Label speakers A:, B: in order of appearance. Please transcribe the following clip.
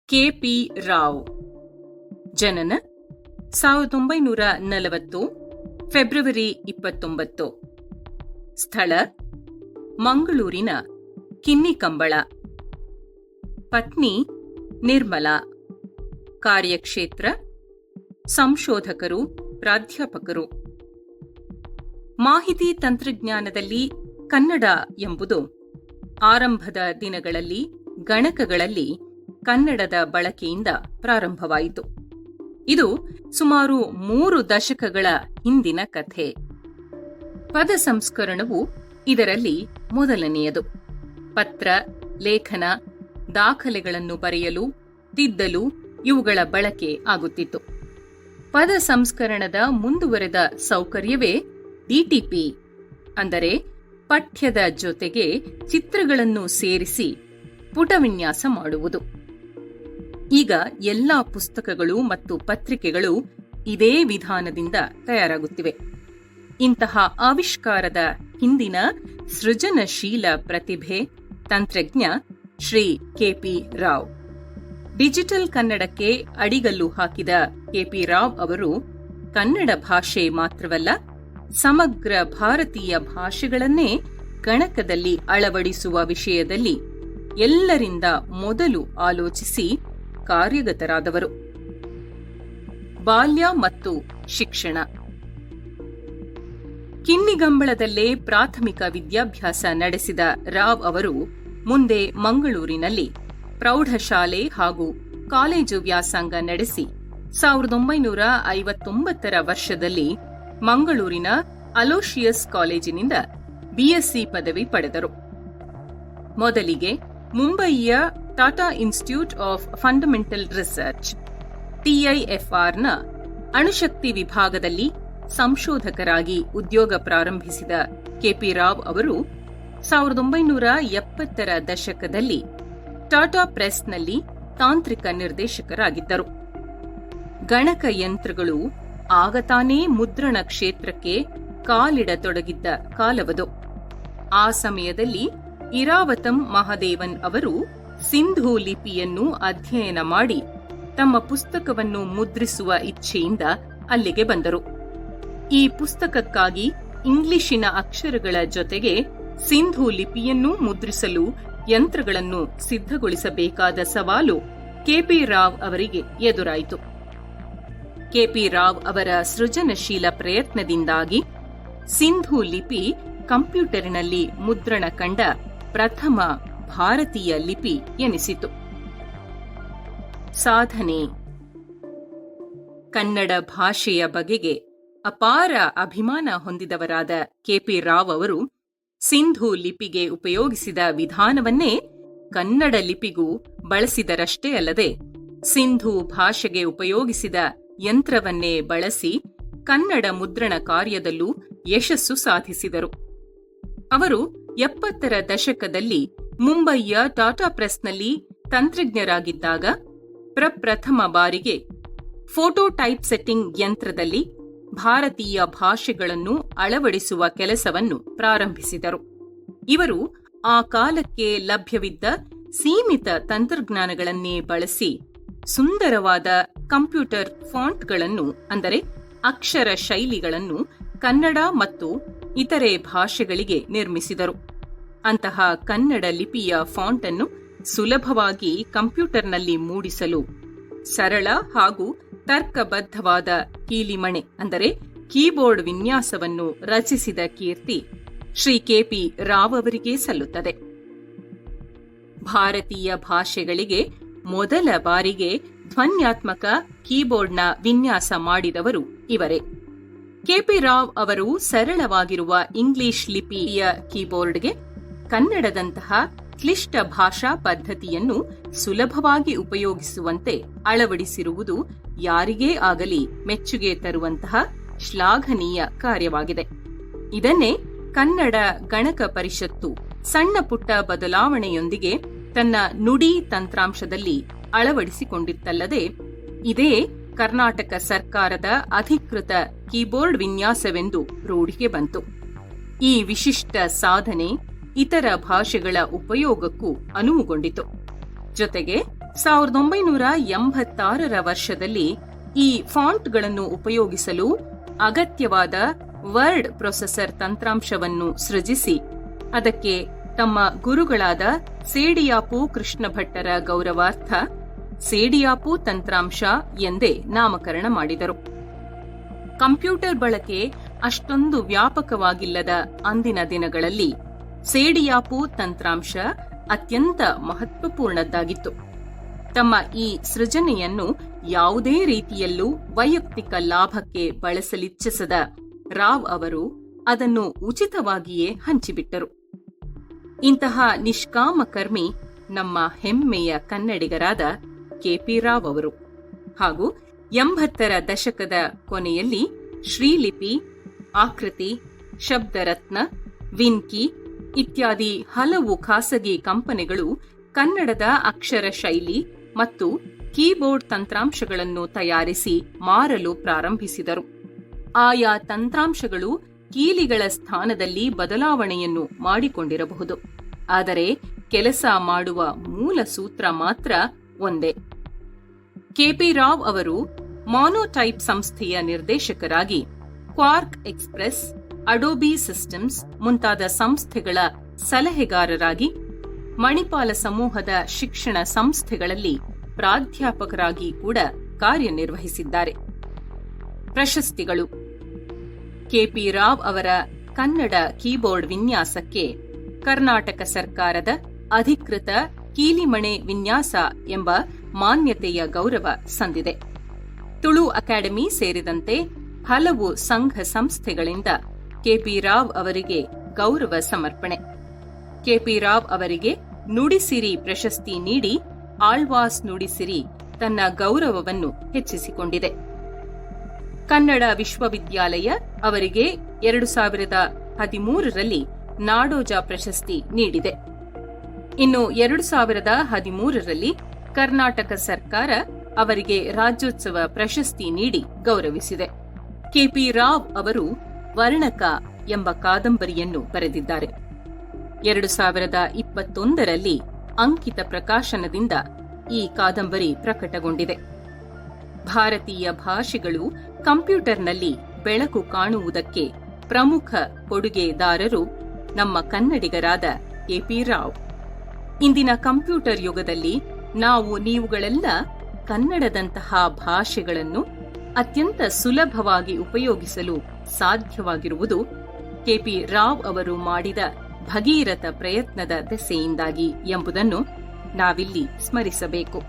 A: KP. Rao ಜನನ 1940 February 29. ಸ್ಥಳ ಮಂಗಳೂರಿನ ಕಿನ್ನಿಕಂಬಳ. ಪತ್ನಿ ನಿರ್ಮಲಾ. ಕಾರ್ಯಕ್ಷೇತ್ರ ಸಂಶೋಧಕರು, ಪ್ರಾಧ್ಯಾಪಕರು. ಮಾಹಿತಿ ತಂತ್ರಜ್ಞಾನದಲ್ಲಿ ಕನ್ನಡ ಎಂಬುದು ಆರಂಭದ ದಿನಗಳಲ್ಲಿ ಗಣಕಗಳಲ್ಲಿ ಕನ್ನಡದ ಬಳಕೆಯಿಂದ ಪ್ರಾರಂಭವಾಯಿತು. ಇದು ಸುಮಾರು 3 ದಶಕಗಳ ಹಿಂದಿನ ಕಥೆ. ಪದ ಸಂಸ್ಕರಣವು ಇದರಲ್ಲಿ ಮೊದಲನೆಯದು. ಪತ್ರ, ಲೇಖನ, ದಾಖಲೆಗಳನ್ನು ಬರೆಯಲು, ತಿದ್ದಲು ಇವುಗಳ ಬಳಕೆ ಆಗುತ್ತಿತ್ತು. ಪದ ಸಂಸ್ಕರಣದ ಮುಂದುವರೆದ ಸೌಕರ್ಯವೇ ಡಿಟಿಪಿ, ಅಂದರೆ ಪಠ್ಯದ ಜೊತೆಗೆ ಚಿತ್ರಗಳನ್ನು ಸೇರಿಸಿ ಪುಟವಿನ್ಯಾಸ ಮಾಡುವುದು. ಈಗ ಎಲ್ಲಾ ಪುಸ್ತಕಗಳು ಮತ್ತು ಪತ್ರಿಕೆಗಳು ಇದೇ ವಿಧಾನದಿಂದ ತಯಾರಾಗುತ್ತಿವೆ. ಇಂತಹ ಆವಿಷ್ಕಾರದ ಹಿಂದಿನ ಸೃಜನಶೀಲ ಪ್ರತಿಭೆ ತಂತ್ರಜ್ಞ ಶ್ರೀ ಕೆ.ಪಿ. ರಾವ್. ಡಿಜಿಟಲ್ ಕನ್ನಡಕ್ಕೆ ಅಡಿಗಲ್ಲು ಹಾಕಿದ ಕೆ.ಪಿ. ರಾವ್ ಅವರು ಕನ್ನಡ ಭಾಷೆ ಮಾತ್ರವಲ್ಲ, ಸಮಗ್ರ ಭಾರತೀಯ ಭಾಷೆಗಳನ್ನೇ ಗಣಕದಲ್ಲಿ ಅಳವಡಿಸುವ ವಿಷಯದಲ್ಲಿ ಎಲ್ಲರಿಂದ ಮೊದಲು ಆಲೋಚಿಸಿ ಕಾರ್ಯಗತರಾದವರು. ಬಾಲ್ಯ ಮತ್ತು ಶಿಕ್ಷಣ. ಕಿನ್ನಿಗಂಬಳದಲ್ಲೇ ಪ್ರಾಥಮಿಕ ವಿದ್ಯಾಭ್ಯಾಸ ನಡೆಸಿದ ರಾವ್ ಅವರು ಮುಂದೆ ಮಂಗಳೂರಿನಲ್ಲಿ ಪ್ರೌಢಶಾಲೆ ಹಾಗೂ ಕಾಲೇಜು ವ್ಯಾಸಂಗ ನಡೆಸಿ 1959 ವರ್ಷದಲ್ಲಿ ಮಂಗಳೂರಿನ ಅಲೋಶಿಯಸ್ ಕಾಲೇಜಿನಿಂದ ಬಿಎಸ್ಸಿ ಪದವಿ ಪಡೆದರು. ಮೊದಲಿಗೆ ಮುಂಬಯಿಯ Tata Institute of Fundamental Research TIFRನ ಅಣುಶಕ್ತಿ ವಿಭಾಗದಲ್ಲಿ ಸಂಶೋಧಕರಾಗಿ ಉದ್ಯೋಗ ಪ್ರಾರಂಭಿಸಿದ ಕೆ.ಪಿ. ರಾವ್ ಅವರು 1970ರ ದಶಕದಲ್ಲಿ ಟಾಟಾ ಪ್ರೆಸ್ನಲ್ಲಿ ತಾಂತ್ರಿಕ ನಿರ್ದೇಶಕರಾಗಿದ್ದರು. ಗಣಕಯಂತ್ರಗಳು ಆಗತಾನೇ ಮುದ್ರಣ ಕ್ಷೇತ್ರಕ್ಕೆ ಕಾಲಿಡತೊಡಗಿದ್ದ ಕಾಲವದು. ಆ ಸಮಯದಲ್ಲಿ ಇರಾವತಂ ಮಹಾದೇವನ್ ಅವರು ಸಿಂಧೂ ಲಿಪಿಯನ್ನು ಅಧ್ಯಯನ ಮಾಡಿ ತಮ್ಮ ಪುಸ್ತಕವನ್ನು ಮುದ್ರಿಸುವ ಇಚ್ಛೆಯಿಂದ ಅಲ್ಲಿಗೆ ಬಂದರು. ಈ ಪುಸ್ತಕಕ್ಕಾಗಿ ಇಂಗ್ಲಿಶಿನ ಅಕ್ಷರಗಳ ಜೊತೆಗೆ ಸಿಂಧೂ ಲಿಪಿಯನ್ನೂ ಮುದ್ರಿಸಲು ಯಂತ್ರಗಳನ್ನು ಸಿದ್ಧಗೊಳಿಸಬೇಕಾದ ಸವಾಲು ಕೆ.ಪಿ. ರಾವ್ ಅವರಿಗೆ ಎದುರಾಯಿತು. ಕೆ.ಪಿ. ರಾವ್ ಅವರ ಸೃಜನಶೀಲ ಪ್ರಯತ್ನದಿಂದಾಗಿ ಸಿಂಧೂ ಲಿಪಿ ಕಂಪ್ಯೂಟರಿನಲ್ಲಿ ಮುದ್ರಣ ಕಂಡ ಪ್ರಥಮ ಭಾರತೀಯ ಲಿಪಿ ಎನಿಸಿತು. ಸಾಧನೆ. ಕನ್ನಡ ಭಾಷೆಯ ಬಗೆಗೆ ಅಪಾರ ಅಭಿಮಾನ ಹೊಂದಿದವರಾದ ಕೆ.ಪಿ. ರಾವ್ ಅವರು ಸಿಂಧೂ ಲಿಪಿಗೆ ಉಪಯೋಗಿಸಿದ ವಿಧಾನವನ್ನೇ ಕನ್ನಡ ಲಿಪಿಗೂ ಬಳಸಿದರಷ್ಟೇ ಅಲ್ಲದೆ ಸಿಂಧೂ ಭಾಷೆಗೆ ಉಪಯೋಗಿಸಿದ ಯಂತ್ರವನ್ನೇ ಬಳಸಿ ಕನ್ನಡ ಮುದ್ರಣ ಕಾರ್ಯದಲ್ಲೂ ಯಶಸ್ಸು ಸಾಧಿಸಿದರು. ಅವರು 70ರ ದಶಕದಲ್ಲಿ ಮುಂಬಯಿಯ ಟಾಟಾ ಪ್ರೆಸ್ನಲ್ಲಿ ತಂತ್ರಜ್ಞರಾಗಿದ್ದಾಗ ಪ್ರಪ್ರಥಮ ಬಾರಿಗೆ ಫೋಟೋ ಟೈಪ್ ಸೆಟ್ಟಿಂಗ್ ಯಂತ್ರದಲ್ಲಿ ಭಾರತೀಯ ಭಾಷೆಗಳನ್ನು ಅಳವಡಿಸುವ ಕೆಲಸವನ್ನು ಪ್ರಾರಂಭಿಸಿದರು. ಇವರು ಆ ಕಾಲಕ್ಕೆ ಲಭ್ಯವಿದ್ದ ಸೀಮಿತ ತಂತ್ರಜ್ಞಾನಗಳನ್ನೇ ಬಳಸಿ ಸುಂದರವಾದ ಕಂಪ್ಯೂಟರ್ ಫಾಂಟ್ಗಳನ್ನು, ಅಂದರೆ ಅಕ್ಷರ ಶೈಲಿಗಳನ್ನು ಕನ್ನಡ ಮತ್ತು ಇತರೆ ಭಾಷೆಗಳಿಗೆ ನಿರ್ಮಿಸಿದರು. ಅಂತಹ ಕನ್ನಡ ಲಿಪಿಯ ಫಾಂಟ್ ಅನ್ನು ಸುಲಭವಾಗಿ ಕಂಪ್ಯೂಟರ್ನಲ್ಲಿ ಮೂಡಿಸಲು ಸರಳ ಹಾಗೂ ತರ್ಕಬದ್ಧವಾದ ಕೀಲಿಮಣೆ, ಅಂದರೆ ಕೀಬೋರ್ಡ್ ವಿನ್ಯಾಸವನ್ನು ರಚಿಸಿದ ಕೀರ್ತಿ ಶ್ರೀ ಕೆ.ಪಿ. ರಾವ್ ಅವರಿಗೆ ಸಲ್ಲುತ್ತದೆ. ಭಾರತೀಯ ಭಾಷೆಗಳಿಗೆ ಮೊದಲ ಬಾರಿಗೆ ಧ್ವನ್ಯಾತ್ಮಕ ಕೀಬೋರ್ಡ್ನ ವಿನ್ಯಾಸ ಮಾಡಿದವರು ಇವರೇ. ಕೆ.ಪಿ. ರಾವ್ ಅವರು ಸರಳವಾಗಿರುವ ಇಂಗ್ಲಿಷ್ ಲಿಪಿಯ ಕೀಬೋರ್ಡ್ಗೆ ಕನ್ನಡದಂತಹ ಕ್ಲಿಷ್ಟ ಭಾಷಾ ಪದ್ಧತಿಯನ್ನು ಸುಲಭವಾಗಿ ಉಪಯೋಗಿಸುವಂತೆ ಅಳವಡಿಸಿರುವುದು ಯಾರಿಗೇ ಆಗಲಿ ಮೆಚ್ಚುಗೆ ತರುವಂತಹ ಶ್ಲಾಘನೀಯ ಕಾರ್ಯವಾಗಿದೆ. ಇದನ್ನೇ ಕನ್ನಡ ಗಣಕ ಪರಿಷತ್ತು ಸಣ್ಣ ಪುಟ್ಟ ಬದಲಾವಣೆಯೊಂದಿಗೆ ತನ್ನ ನುಡಿ ತಂತ್ರಾಂಶದಲ್ಲಿ ಅಳವಡಿಸಿಕೊಂಡಿತ್ತಲ್ಲದೆ, ಇದೇ ಕರ್ನಾಟಕ ಸರ್ಕಾರದ ಅಧಿಕೃತ ಕೀಬೋರ್ಡ್ ವಿನ್ಯಾಸವೆಂದು ರೂಢಿಗೆ ಬಂತು. ಈ ವಿಶಿಷ್ಟ ಸಾಧನೆ ಇತರ ಭಾಷೆಗಳ ಉಪಯೋಗಕ್ಕೂ ಅನುವುಗೊಂಡಿತು. ಜೊತೆಗೆ 1986ರ ವರ್ಷದಲ್ಲಿ ಈ ಫಾಂಟ್ಗಳನ್ನು ಉಪಯೋಗಿಸಲು ಅಗತ್ಯವಾದ ವರ್ಡ್ ಪ್ರೊಸೆಸರ್ ತಂತ್ರಾಂಶವನ್ನು ಸೃಜಿಸಿ ಅದಕ್ಕೆ ತಮ್ಮ ಗುರುಗಳಾದ ಸೇಡಿಯಾಪು ಕೃಷ್ಣ ಭಟ್ಟರ ಗೌರವಾರ್ಥ ಸೇಡಿಯಾಪು ತಂತ್ರಾಂಶ ಎಂದೇ ನಾಮಕರಣ ಮಾಡಿದರು. ಕಂಪ್ಯೂಟರ್ ಬಳಕೆ ಅಷ್ಟೊಂದು ವ್ಯಾಪಕವಾಗಿಲ್ಲದ ಅಂದಿನ ದಿನಗಳಲ್ಲಿ ಸೇಡಿಯಾಪು ತಂತ್ರಾಂಶ ಅತ್ಯಂತ ಮಹತ್ವಪೂರ್ಣದ್ದಾಗಿತ್ತು. ತಮ್ಮ ಈ ಸೃಜನೆಯನ್ನು ಯಾವುದೇ ರೀತಿಯಲ್ಲೂ ವೈಯಕ್ತಿಕ ಲಾಭಕ್ಕೆ ಬಳಸಲಿಚ್ಛಿಸದ ರಾವ್ ಅವರು ಅದನ್ನು ಉಚಿತವಾಗಿಯೇ ಹಂಚಿಬಿಟ್ಟರು. ಇಂತಹ ನಿಷ್ಕಾಮ ಕರ್ಮಿ ನಮ್ಮ ಹೆಮ್ಮೆಯ ಕನ್ನಡಿಗರಾದ ಕೆಪಿ ರಾವ್ ಅವರು. ಹಾಗೂ 80ರ ದಶಕದ ಕೊನೆಯಲ್ಲಿ ಶ್ರೀಲಿಪಿ, ಆಕೃತಿ, ಶಬ್ದರತ್ನ, ವಿನ್ಕಿ ಇತ್ಯಾದಿ ಹಲವು ಖಾಸಗಿ ಕಂಪನಿಗಳು ಕನ್ನಡದ ಅಕ್ಷರ ಶೈಲಿ ಮತ್ತು ಕೀಬೋರ್ಡ್ ತಂತ್ರಾಂಶಗಳನ್ನು ತಯಾರಿಸಿ ಮಾರಲು ಪ್ರಾರಂಭಿಸಿದರು. ಆಯಾ ತಂತ್ರಾಂಶಗಳು ಕೀಲಿಗಳ ಸ್ಥಾನದಲ್ಲಿ ಬದಲಾವಣೆಯನ್ನು ಮಾಡಿಕೊಂಡಿರಬಹುದು, ಆದರೆ ಕೆಲಸ ಮಾಡುವ ಮೂಲ ಸೂತ್ರ ಮಾತ್ರ ಒಂದೇ. ಕೆಪಿ ರಾವ್ ಅವರು ಮಾನೋಟೈಪ್ ಸಂಸ್ಥೆಯ ನಿರ್ದೇಶಕರಾಗಿ ಕ್ವಾರ್ಕ್ ಎಕ್ಸ್‌ಪ್ರೆಸ್, ಅಡೋಬಿ ಸಿಸ್ಟಮ್ಸ್ ಮುಂತಾದ ಸಂಸ್ಥೆಗಳ ಸಲಹೆಗಾರರಾಗಿ, ಮಣಿಪಾಲ ಸಮೂಹದ ಶಿಕ್ಷಣ ಸಂಸ್ಥೆಗಳಲ್ಲಿ ಪ್ರಾಧ್ಯಾಪಕರಾಗಿ ಕೂಡ ಕಾರ್ಯನಿರ್ವಹಿಸಿದ್ದಾರೆ. ಪ್ರಶಸ್ತಿಗಳು. ಕೆಪಿ ರಾವ್ ಅವರ ಕನ್ನಡ ಕೀಬೋರ್ಡ್ ವಿನ್ಯಾಸಕ್ಕೆ ಕರ್ನಾಟಕ ಸರ್ಕಾರದ ಅಧಿಕೃತ ಕೀಲಿಮಣೆ ವಿನ್ಯಾಸ ಎಂಬ ಮಾನ್ಯತೆಯ ಗೌರವ ಸಂದಿದೆ. ತುಳು ಅಕಾಡೆಮಿ ಸೇರಿದಂತೆ ಹಲವು ಸಂಘ ಸಂಸ್ಥೆಗಳಿಂದ ಕೆಪಿ ರಾವ್ ಅವರಿಗೆ ಗೌರವ ಸಮರ್ಪಣೆ. ಕೆಪಿ ರಾವ್ ಅವರಿಗೆ ನುಡಿಸಿರಿ ಪ್ರಶಸ್ತಿ ನೀಡಿ ಆಳ್ವಾಸ್ ನುಡಿಸಿರಿ ತನ್ನ ಗೌರವವನ್ನು ಹೆಚ್ಚಿಸಿಕೊಂಡಿದೆ. ಕನ್ನಡ ವಿಶ್ವವಿದ್ಯಾಲಯ ಅವರಿಗೆ 2013ರಲ್ಲಿ ನಾಡೋಜ ಪ್ರಶಸ್ತಿ ನೀಡಿದೆ. ಇನ್ನು 2013ರಲ್ಲಿ ಕರ್ನಾಟಕ ಸರ್ಕಾರ ಅವರಿಗೆ ರಾಜ್ಯೋತ್ಸವ ಪ್ರಶಸ್ತಿ ನೀಡಿ ಗೌರವಿಸಿದೆ. ಕೆಪಿ ರಾವ್ ಅವರು ವರ್ಣಕ ಎಂಬ ಕಾದಂಬರಿಯನ್ನು ಬರೆದಿದ್ದಾರೆ. 2021ರಲ್ಲಿ ಅಂಕಿತ ಪ್ರಕಾಶನದಿಂದ ಈ ಕಾದಂಬರಿ ಪ್ರಕಟಗೊಂಡಿದೆ. ಭಾರತೀಯ ಭಾಷೆಗಳು ಕಂಪ್ಯೂಟರ್ನಲ್ಲಿ ಬೆಳಕು ಕಾಣುವುದಕ್ಕೆ ಪ್ರಮುಖ ಕೊಡುಗೆದಾರರು ನಮ್ಮ ಕನ್ನಡಿಗರಾದ ಕೆಪಿ ರಾವ್. ಇಂದಿನ ಕಂಪ್ಯೂಟರ್ ಯುಗದಲ್ಲಿ ನಾವು ನೀವುಗಳೆಲ್ಲ ಕನ್ನಡದಂತಹ ಭಾಷೆಗಳನ್ನು ಅತ್ಯಂತ ಸುಲಭವಾಗಿ ಉಪಯೋಗಿಸಲು ಸಾಧ್ಯವಾಗಿರುವುದು ಕೆಪಿ ರಾವ್ ಅವರು ಮಾಡಿದ ಭಗೀರಥ ಪ್ರಯತ್ನದ ದೆಸೆಯಿಂದಾಗಿ ಎಂಬುದನ್ನು ನಾವಿಲ್ಲಿ ಸ್ಮರಿಸಬೇಕು.